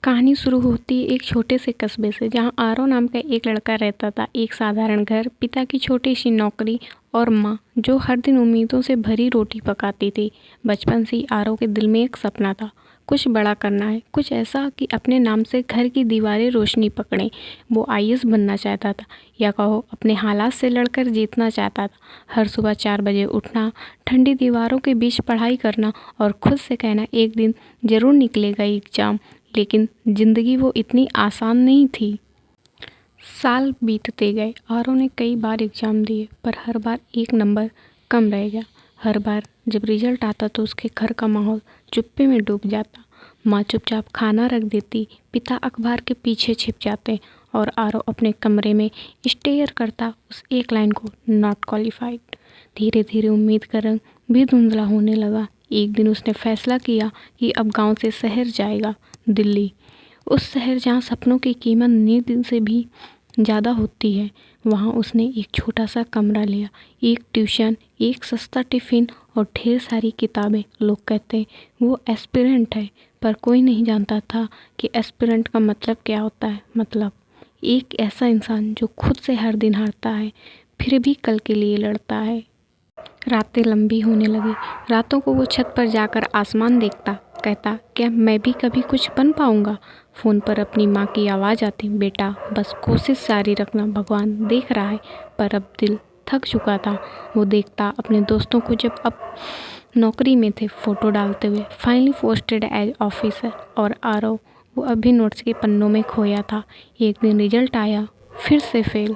कहानी शुरू होती है एक छोटे से कस्बे से जहां आरव नाम का एक लड़का रहता था। एक साधारण घर, पिता की छोटी सी नौकरी और माँ जो हर दिन उम्मीदों से भरी रोटी पकाती थी। बचपन से ही आरव के दिल में एक सपना था, कुछ बड़ा करना है, कुछ ऐसा कि अपने नाम से घर की दीवारें रोशनी पकड़ें। वो आईएएस बनना चाहता था, या कहो अपने हालात से लड़कर जीतना चाहता था। हर सुबह 4 बजे उठना, ठंडी दीवारों के बीच पढ़ाई करना और खुद से कहना एक दिन ज़रूर निकलेगा एग्ज़ाम। लेकिन ज़िंदगी वो इतनी आसान नहीं थी। साल बीतते गए। आरव ने कई बार एग्ज़ाम दिए, पर हर बार एक नंबर कम रह गया। हर बार जब रिजल्ट आता तो उसके घर का माहौल चुप्पी में डूब जाता। माँ चुपचाप खाना रख देती, पिता अखबार के पीछे छिप जाते और आरव अपने कमरे में स्टेयर करता उस एक लाइन को, नॉट क्वालिफाइड। धीरे धीरे उम्मीद का रंग भी धुंधला होने लगा। एक दिन उसने फैसला किया कि अब गांव से शहर जाएगा, दिल्ली। उस शहर जहाँ सपनों की कीमत नींद से भी ज़्यादा होती है। वहाँ उसने एक छोटा सा कमरा लिया, एक ट्यूशन, एक सस्ता टिफ़िन और ढेर सारी किताबें। लोग कहते हैं वो एस्पिरेंट है, पर कोई नहीं जानता था कि एस्पिरेंट का मतलब क्या होता है। मतलब एक ऐसा इंसान जो खुद से हर दिन हारता है, फिर भी कल के लिए लड़ता है। रातें लंबी होने लगी। रातों को वो छत पर जाकर आसमान देखता, कहता क्या मैं भी कभी कुछ बन पाऊंगा। फ़ोन पर अपनी माँ की आवाज़ आती, बेटा बस कोशिश जारी रखना, भगवान देख रहा है। पर अब दिल थक चुका था। वो देखता अपने दोस्तों को जब अब नौकरी में थे, फ़ोटो डालते हुए, फाइनली पोस्टेड एज ऑफिसर, और आरव वो अभी नोट्स के पन्नों में खोया था। एक दिन रिजल्ट आया, फिर से फेल।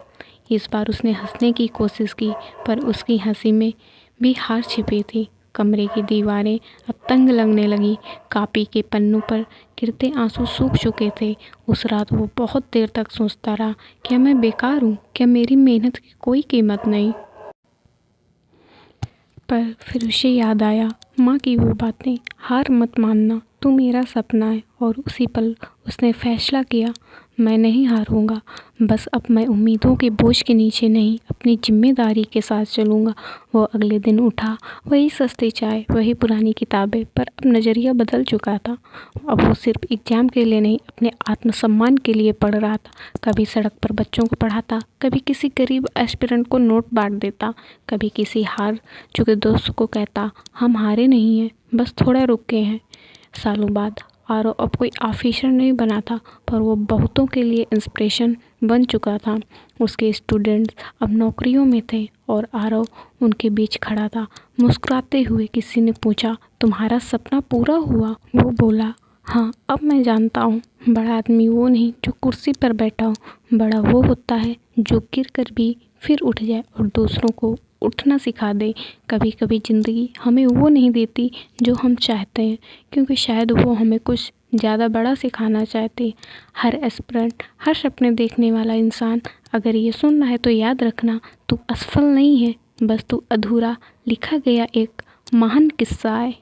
इस बार उसने हंसने की कोशिश की, पर उसकी हंसी में भी हार छिपी थी। कमरे की दीवारें अब तंग लगने लगी। कॉपी के पन्नों पर गिरते आंसू सूख चुके थे। उस रात वो बहुत देर तक सोचता रहा, क्या मैं बेकार हूँ? क्या मेरी मेहनत की कोई कीमत नहीं? पर फिर उसे याद आया माँ की वो बातें, हार मत मानना, तू मेरा सपना है। और उसी पल उसने फैसला किया, मैं नहीं हारूंगा। बस अब मैं उम्मीदों के बोझ के नीचे नहीं, अपनी जिम्मेदारी के साथ चलूँगा। वो अगले दिन उठा, वही सस्ती चाय, वही पुरानी किताबें, पर अब नज़रिया बदल चुका था। अब वो सिर्फ एग्ज़ाम के लिए नहीं, अपने आत्मसम्मान के लिए पढ़ रहा था। कभी सड़क पर बच्चों को पढ़ाता, कभी किसी गरीब एस्पिरेंट को नोट बांट देता, कभी किसी हार चुके दोस्त को कहता, हम हारे नहीं हैं, बस थोड़ा रुके हैं। सालों बाद आरव अब कोई ऑफिसर नहीं बना था, पर वो बहुतों के लिए इंस्पिरेशन बन चुका था। उसके स्टूडेंट्स अब नौकरियों में थे और आरव उनके बीच खड़ा था। मुस्कुराते हुए किसी ने पूछा, तुम्हारा सपना पूरा हुआ? वो बोला, हाँ अब मैं जानता हूँ, बड़ा आदमी वो नहीं जो कुर्सी पर बैठा हो, बड़ा वो होता है जो गिर कर भी फिर उठ जाए और दूसरों को उठना सिखा दे। कभी कभी ज़िंदगी हमें वो नहीं देती जो हम चाहते हैं, क्योंकि शायद वो हमें कुछ ज़्यादा बड़ा सिखाना चाहते। हर एस्पिरेंट, हर सपने देखने वाला इंसान अगर ये सुन रहा है तो याद रखना, तू असफल नहीं है, बस तू अधूरा लिखा गया एक महान किस्सा है।